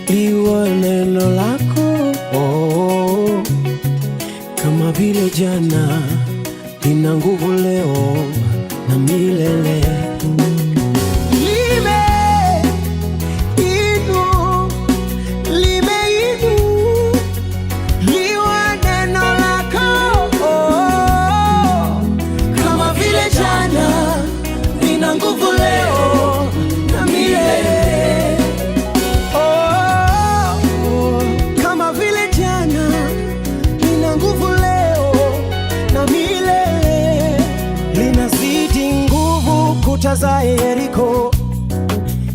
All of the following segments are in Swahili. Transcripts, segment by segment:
Liwa neno lako, kama vile jana, lina nguvu leo na milele. Liwa neno lako, kama vile jana, lina nguvu leo na milele. Kuta za Yeriko,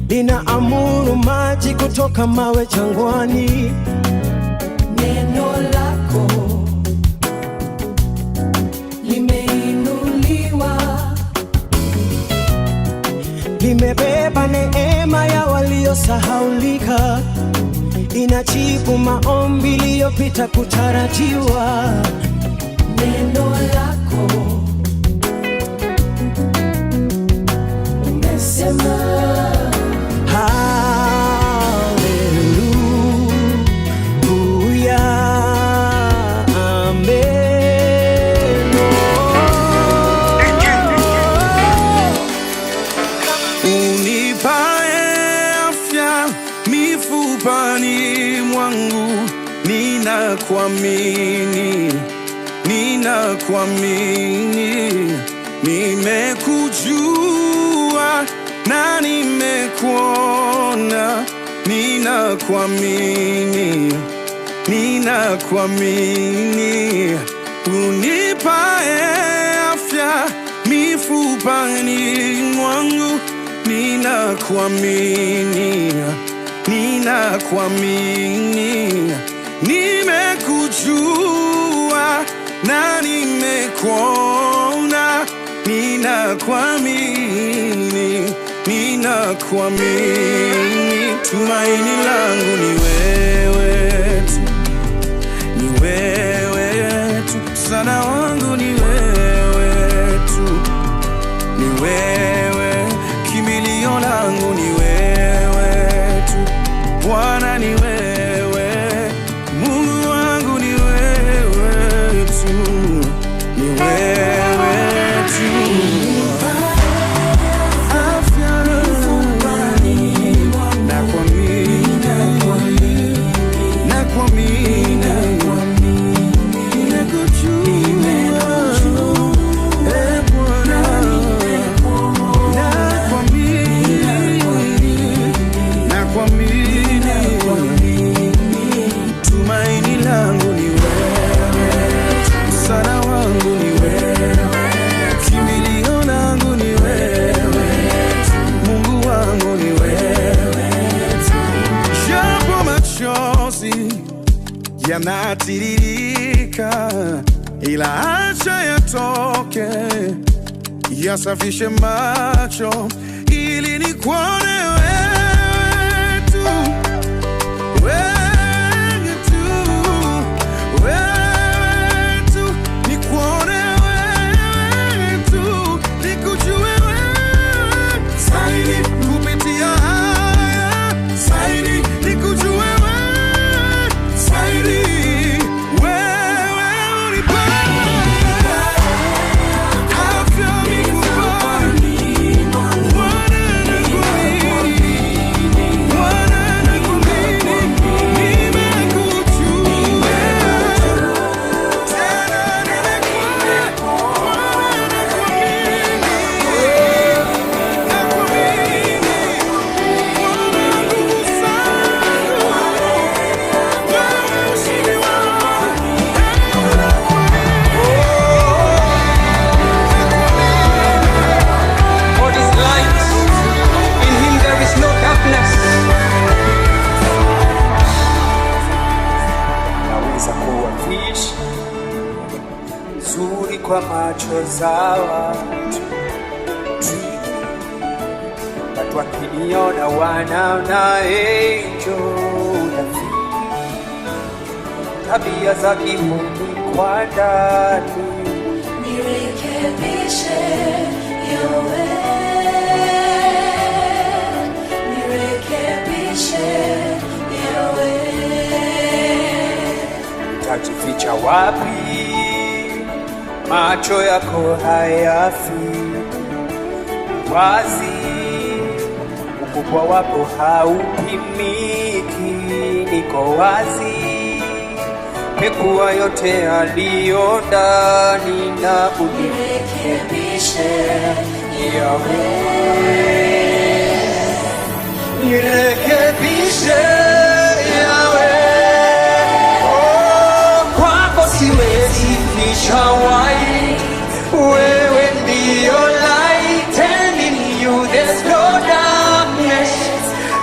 linaamuru maji kutoka mawe jangwani. Neno lako limeinuliwa, limebeba neema ya waliosahaulika, inajibu maombi iliyopita kutarajiwa. Neno lako mifupani mwangu, ninakuamini, nimekujua na nimekuona, ninakuamini, unipae afya mifupani mwangu, ninakuamini, nimekujua na nimekuona, ninakuamini, tumaini langu ni wewe tu, msaada wangu ni wewe tu, kimbilio langu ni wewe tu, Bwana ni wewe, Mungu wangu ni wewe tu, yanatiririka, ila acha yatoke, yasafishe macho ili nikuone wewe tu, nikuone wewe tu, nikujue wewe zaidi kupitia haya, zaidi nikujue wewe zaidi. Kwa macho za watu wakiniona wanaona angel, tabia za kimwili kwa ndani. Nirekebishe Yahweh, nirekebishe Yahweh. Utajificha wapi? Macho yako hayafiki wazi, ukubwa wako haupimiki. Niko wazi, pekua yote aliyo ndani na unirekebishe Yahweh, nirekebishe Yahweh. Oh, kwako siwezi ficha white, wewe ndio light, and in you there's no darkness,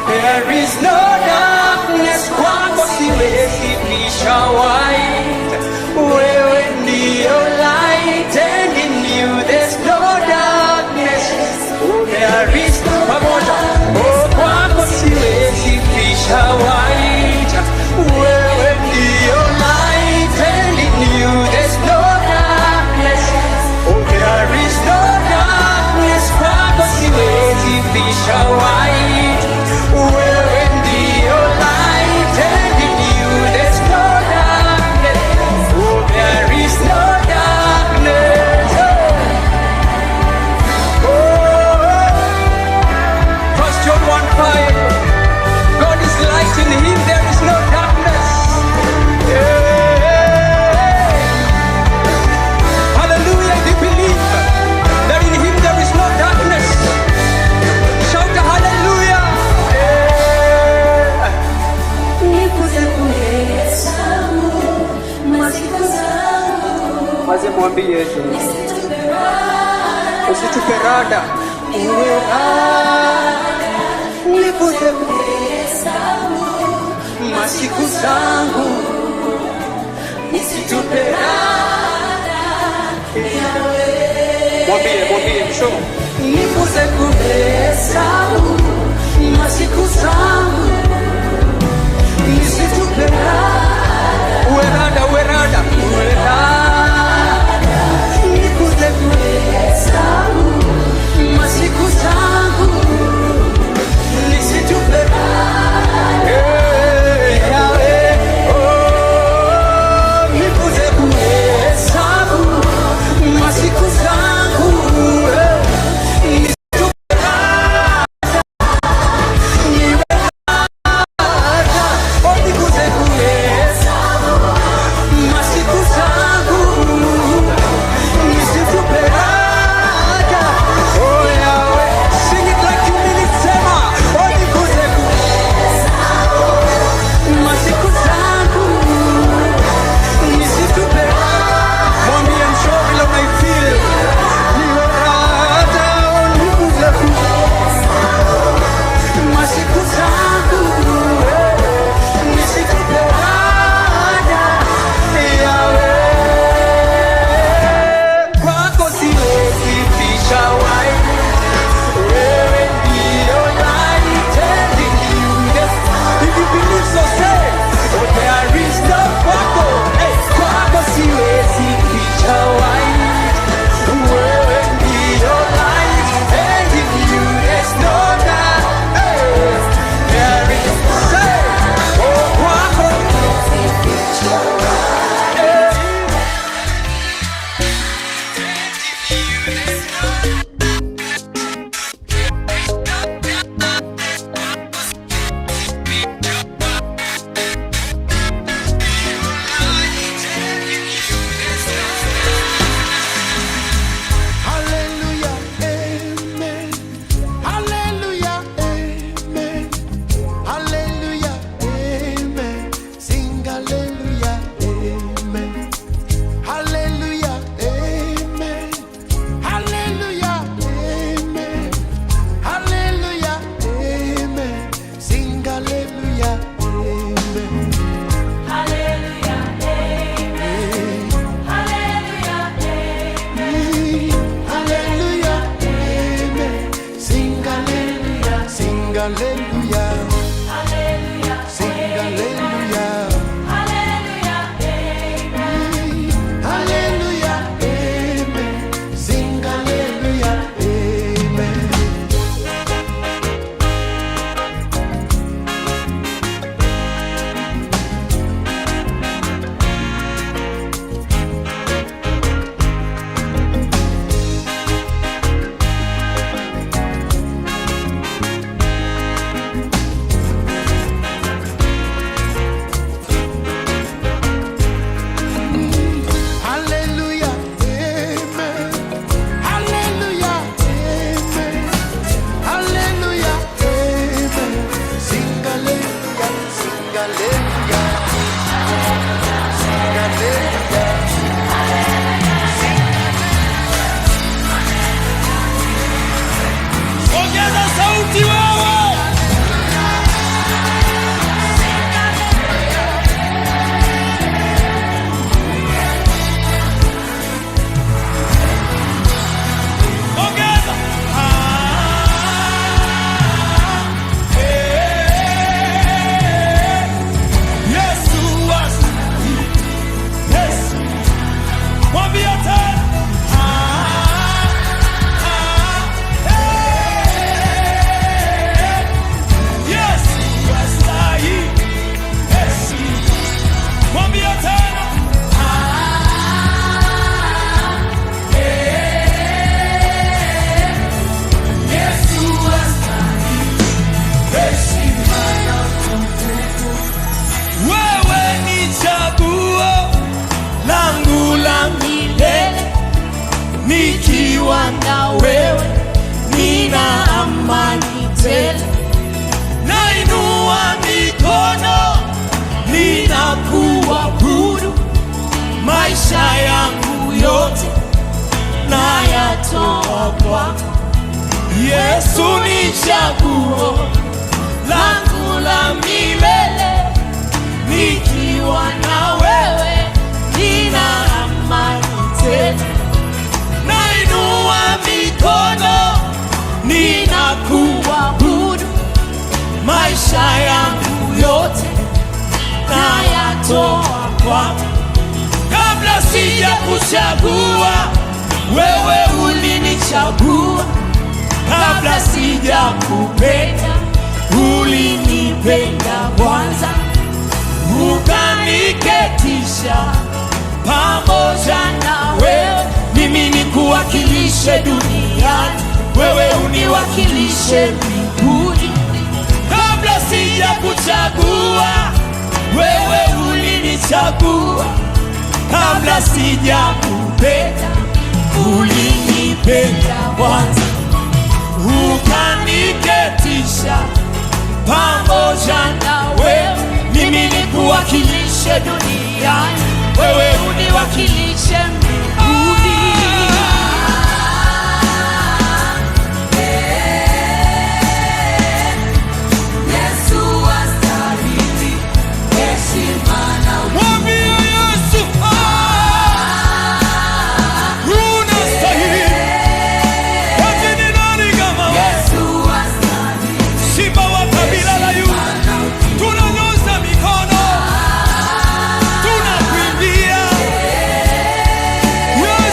there is no darkness. Kwako siwezi ficha white, wewe ndio light, and in you there's no darkness, there is no pamoja. Oh, kwako siwezi ficha white, wewe ndio light, and in you there's no darkness, there is no darkness. Kwako siwezi ficha white, wewe ndio light, and in you there's no darkness, there is no darkness. First John 1:5, God is light, in him there is no darkness. Hallelujah, if you believe that in him there is no darkness, shout a hallelujah. Nikuze kuhesabu masiku zangu, Maze mwambie Yesu, nisitupe rada, usitupe rada, uwe nikuze kuhesabu masiku zangu, nisitupe rada, Yahweh. mwambie msho, Nikuze kuhesabu masiku zangu, nisitupe rada, uwe rada, uwe rada, uwe rada. nikuze kuhesabu masiku zangu, nisitupe rada. Yahweh, oh, nikuze Kuhesabu masiku zangu, nisitupe rada, niwe hallelujah. Sing hallelujah. Hallelujah, amen. Sing hallelujah, amen. Hallelujah, amen. Hallelujah, amen. Hallelujah, amen. Sing hallelujah, sing hallelujah. Sing hallelujah. Ongeza sauti wewe. Ongeza. Yesu wastahili. Yesu. Mwambie tena. Yesu wastahili. Yesu. Mwambie tena. Yesu wastahili. Heshima na utukufu. Wewe ni chaguo langu la milele, nikiwa na wewe nina amani tele. Nainua mikono ninakuabudu, maisha yangu yote nayatoa kwako. Yesu ni chaguo langu la milele, nikiwa na wewe nina amani tele. Nainua mikono ninakuabudu, maisha yangu yote nayatoa kwako. Kabla sijakuchagua wewe ulinichagua, kabla sijakupenda ulinipenda kwanza, ukaniketisha pamoja na wewe, mimi nikuwakilishe duniani, wewe uniwakilishe mbinguni. Kabla sijakuchagua wewe ulinichagua, kabla sijakupenda ulinipenda kwanza, ukaniketisha pamoja na wewe, mimi nikuwakilishe duniani, wewe uniwakilishe mbinguni. Yesu wastahili heshima na Mwambie Yesu, unastahili. Ati ni nani kama wewe? Yesu wastahili Simba wa kabila la Yuda. Tunanyosha mikono, tunakuimbia. Yesu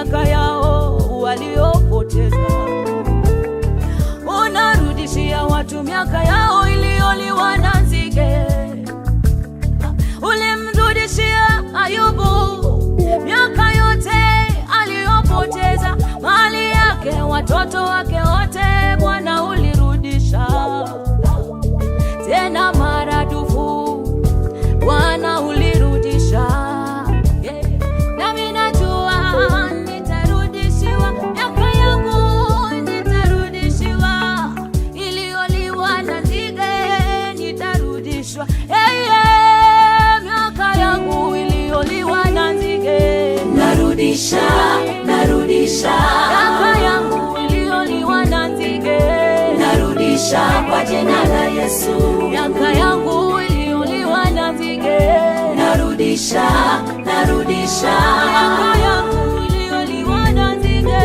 miaka yao waliopoteza. Unarudishia watu miaka yao iliyoliwa na nzige. Ulimrudishia Ayubu miaka yote aliyopoteza, mali yake, watoto wake wote, Bwana ulirudisha tena maradufu. Bwana ulirudisha, yeah. Nami najua nitarudishiwa miaka yangu, nitarudishiwa iliyoliwa na nzige, nitarudishwa, miaka yangu iliyoliwa na nzige. Narudisha, narudisha Miaka yangu iliyoliwa na nzige, narudisha kwa jina la Yesu. miaka yangu iliyoliwa na nzige, Narudisha, narudisha miaka yangu iliyoliwa na nzige,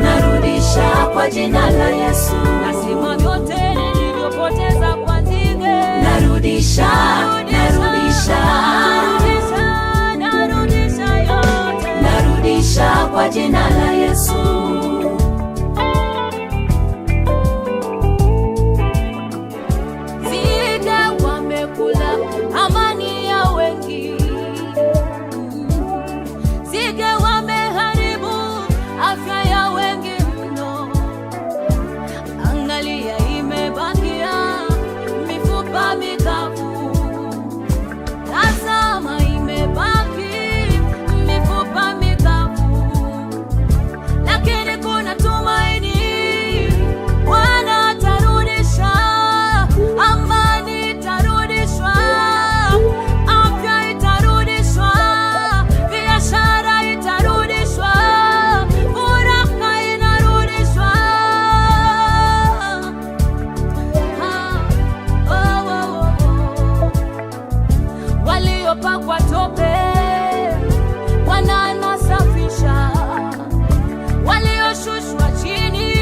narudisha kwa jina la Yesu. nasema vyote nilivyopoteza kwa nzige, Narudisha, narudisha narudisha yote, narudisha kwa jina la Yesu. nzige wamekula amani ya wengi, nzige wameharibu afya ya wengi mno. Angalia, imebakia mifupa mikavu, tazama, imebaki mifupa mikavu, lakini kuna tumaini. Bwana atarudisha, amani itarudishwa, afya itarudishwa, biashara itarudishwa, furaha inarudishwa. Waliopakwa tope Bwana anasafisha, walioshushwa chini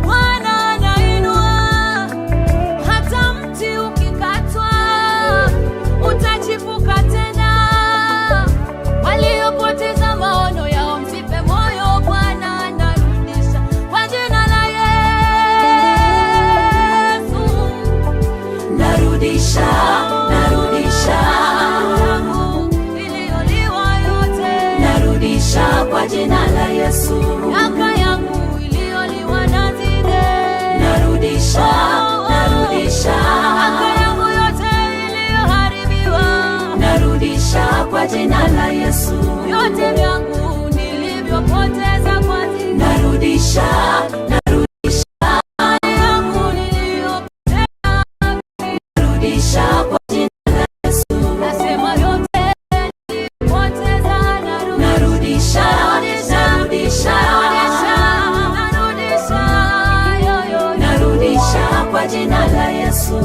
Bwana anainua. Hata mti ukikatwa utachipuka tena. Waliopoteza maono yao msife moyo, Bwana anarudisha kwa jina la Yesu. Narudisha, narudisha Yangu iliyoliwa yote, narudisha kwa jina la Yesu. miaka yangu iliyoliwa na nzige, Narudisha, narudisha miaka yangu yote iliyoharibiwa, narudisha kwa jina la Yesu. vyote vyangu nilivyopoteza kwa nzige, Narudisha, narudisha yangu niliyopoteza, narudisha kwa jina la Yesu. nasema yote niliyopoteza, Narudisha, narudisha narudisha, yo, yo, yo. narudisha kwa jina la Yesu.